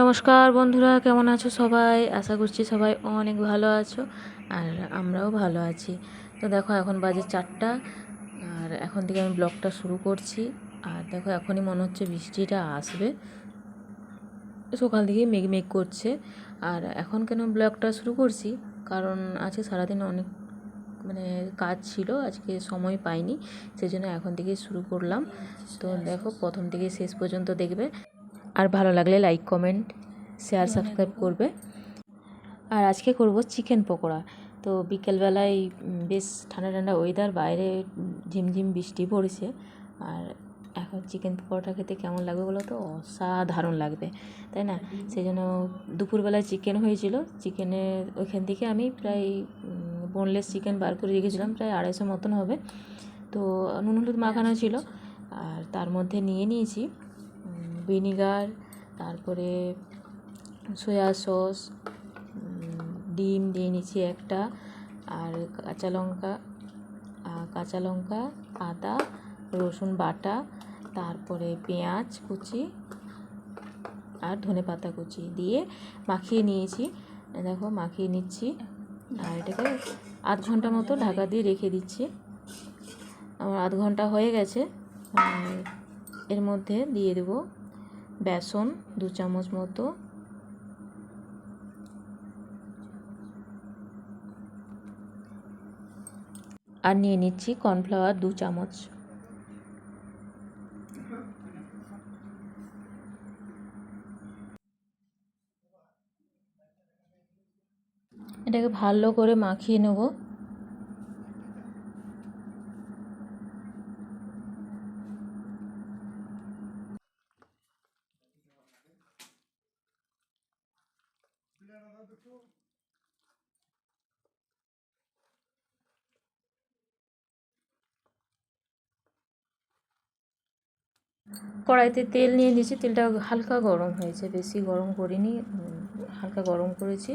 নমস্কার বন্ধুরা, কেমন আছো সবাই? আশা করছি সবাই অনেক ভালো আছো, আর আমরাও ভালো আছি। তো দেখো, এখন বাজে 4টা, আর এখন থেকে আমি ব্লগটা শুরু করছি। আর দেখো, এখনই মনে হচ্ছে বৃষ্টিটা আসবে, সকাল থেকে মেঘ মেঘ করছে। আর এখন কেন ব্লগটা শুরু করছি, কারণ আজকে সারাদিন অনেক কাজ ছিল, আজকে সময় পাইনি, সেই জন্য এখন থেকে শুরু করলাম। তো দেখো, প্রথম থেকে শেষ পর্যন্ত দেখবে, আর ভালো লাগলে লাইক, কমেন্ট, শেয়ার, সাবস্ক্রাইব করবে। আর আজকে করব চিকেন পকোড়া। তো বিকেলবেলায় বেশ ঠান্ডা ঠান্ডা ওয়েদার, বাইরে ঝিমঝিম বৃষ্টি পড়েছে। আর এখন চিকেন পকোড়াটা খেতে কেমন লাগবে বলো তো? অসাধারণ লাগবে, তাই না? সেই জন্য দুপুরবেলায় চিকেন হয়েছিল, চিকেনের ওইখান থেকে আমি প্রায় বোনলেস চিকেন বার করে রেখেছিলাম, প্রায় 250 মতন হবে। তো নুন হলুদ মাখানো ছিল, আর তার মধ্যে নিয়ে নিয়েছি ভিনিগার, তারপরে সয়া সস, ডিম দিয়ে নিয়েছি একটা, আর কাঁচা লঙ্কা, আদা রসুন বাটা, তারপরে পেঁয়াজ কুচি আর ধনেপাতা কুচি দিয়ে মাখিয়ে নিয়েছি। দেখো, মাখিয়ে নিচ্ছি, আর এটাকে আধ ঘন্টা মতো ঢাকা দিয়ে রেখে দিচ্ছি। আমার আধ ঘন্টা হয়ে গেছে। এর মধ্যে দিয়ে দেব বেসন 2 চামচ মতো, আর নিয়ে নিচ্ছি কর্নফ্লাওয়ার 2 চামচ। এটাকে ভালো করে মাখিয়ে নেব। কড়াইতে তেল নিয়ে দিয়েছি, তেলটা হালকা গরম হয়েছে, বেশি গরম করিনি, হালকা গরম করেছি।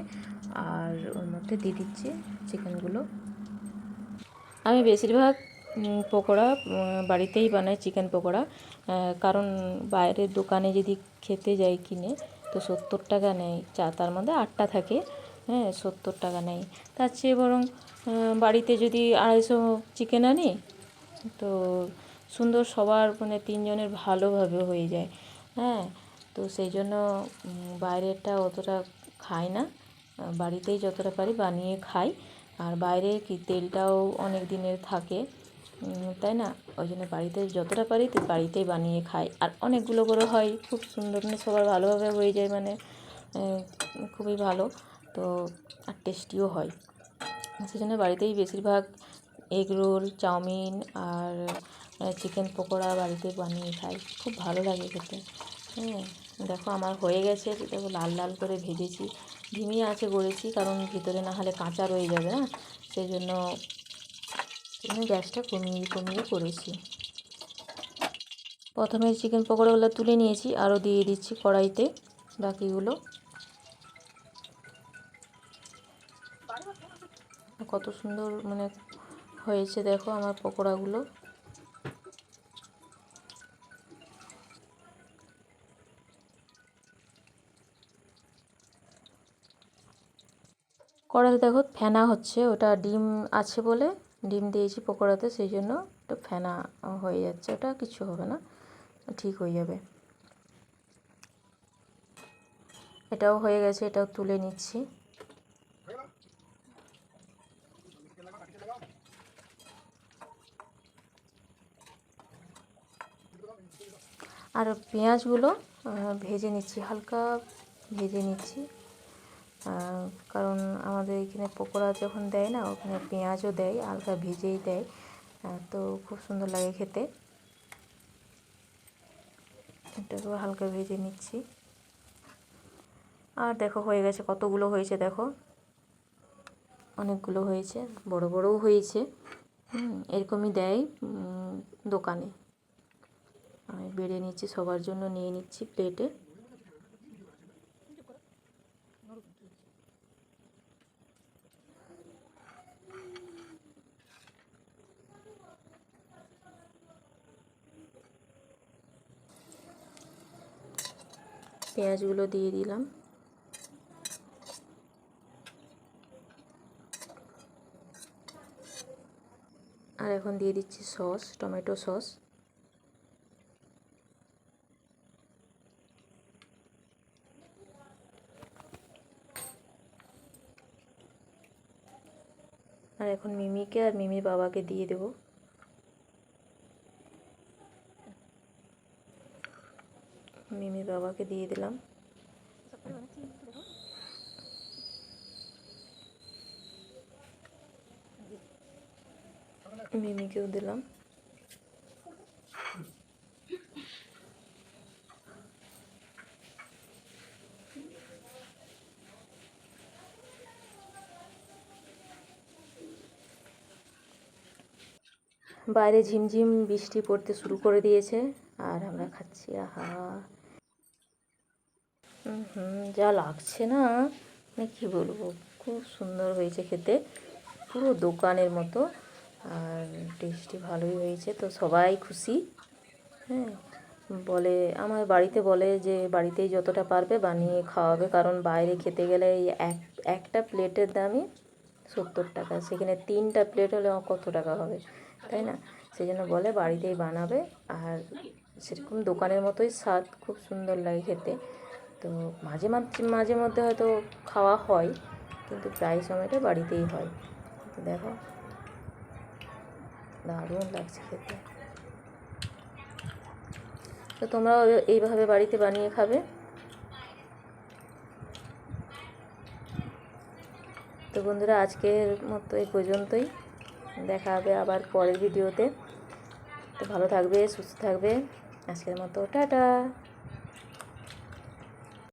আর ওর মধ্যে দিয়ে দিচ্ছি চিকেনগুলো। আমি বেশিরভাগ পকোড়া বাড়িতেই বানাই, চিকেন পকোড়া। কারণ বাইরের দোকানে যদি খেতে যাই কিনে, তো 70 টাকা নেয়, তার মধ্যে 8টা থাকে, হ্যাঁ 70 টাকা নেয়। তার চেয়ে বরং বাড়িতে যদি 250 চিকেন আনি, তো সুন্দর সবার 3 জনের ভালোভাবে হয়ে যায়। হ্যাঁ, তো সেই জন্য বাইরেরটা অতটা খাই না, বাড়িতেই যতটা পারি বানিয়ে খাই। আর বাইরে কি তেলটাও অনেক দিনের থাকে, তাই না? ওই জন্য বাড়িতে যতটা পারি বাড়িতেই বানিয়ে খাই। আর অনেকগুলো করে হয়, খুব সুন্দর, সবার ভালোভাবে হয়ে যায়, খুবই ভালো। তো আর টেস্টিও হয়, সেই জন্য বাড়িতেই বেশিরভাগ এগ রোল, চাউমিন আর চিকেন পকোড়া বাড়িতে বানিয়ে খাই, খুব ভালো লাগে খেতে। হ্যাঁ, দেখো আমার হয়ে গেছে, দেখো লাল লাল করে ভেজেছি, ধিমি আঁচে করেছি, কারণ ভিতরে না হলে কাঁচা রয়ে যাবে না, সেই জন্য গ্যাসটা কমিয়ে কমিয়ে করেছি। প্রথমে চিকেন পকোড়াগুলো তুলে নিয়েছি, আরও দিয়ে দিচ্ছি কড়াইতে বাকিগুলো। কত সুন্দর হয়েছে দেখো আমার পকোড়াগুলো। কড়াইতে দেখো ফেনা হচ্ছে, ওটা ডিম আছে বলে, ডিম দিয়েছি পকোড়াতে, সেই জন্য একটু ফেনা হয়ে যাচ্ছে, ওটা কিছু হবে না, ঠিক হয়ে যাবে। এটাও হয়ে গেছে, এটাও তুলে নিচ্ছি। আর পেঁয়াজগুলো ভেজে নিচ্ছি, হালকা ভেজে নিচ্ছি, কারণ আমাদের এখানে পকোড়া যখন দেয় না, ওখানে পেঁয়াজও দেয়, হালকা ভেজেই দেয়, তো খুব সুন্দর লাগে খেতে। এটাকেও হালকা ভেজে নিচ্ছি। আর দেখো হয়ে গেছে, কতগুলো হয়েছে দেখো, অনেকগুলো হয়েছে, বড় বড়ও হয়েছে। এরকমই দেয় দোকানে। আমি বেড়ে নিচ্ছি, সবার জন্য নিয়ে নিচ্ছি প্লেটে। পেঁয়াজগুলো দিয়ে দিলাম। আর এখন দিয়ে দিচ্ছি সস, টমেটো সস। আর এখন মিমিকে আর মিমির বাবাকে দিয়ে দেব। মিমির বাবাকে দিয়ে দিলাম। মিমিকেও দিলাম। বাইরে ঝিমঝিম বৃষ্টি পড়তে শুরু করে দিয়েছে আর আমরা খাচ্ছি। আহা, যা লাগছে না, মানে কী বলবো, খুব সুন্দর হয়েছে খেতে, পুরো দোকানের মতো। আর টেস্টি ভালোই হয়েছে, তো সবাই খুশি। হ্যাঁ, বলে আমার বাড়িতে বলে যে বাড়িতেই যতটা পারবে বানিয়ে খাওয়াবে, কারণ বাইরে খেতে গেলে এই একটা প্লেটের দামই 70 টাকা, সেখানে 3টা প্লেট হলে কত টাকা হবে, তাই না? সেই জন্য বলে বাড়িতেই বানাবে। আর সেরকম দোকানের মতোই স্বাদ, খুব সুন্দর লাগে খেতে। তো মাঝে মাঝে মধ্যে হয়তো খাওয়া হয়, কিন্তু প্রায় সময়টা বাড়িতেই হয়। তো দেখো, দারুণ লাগছে খেতে। তো তোমরাও এইভাবে বাড়িতে বানিয়ে খাবে। তো বন্ধুরা, আজকের মতো এই পর্যন্তই। দেখা হবে আবার পরের ভিডিওতে। তো ভালো থাকবে, সুস্থ থাকবে। আজকের মতো টাটা।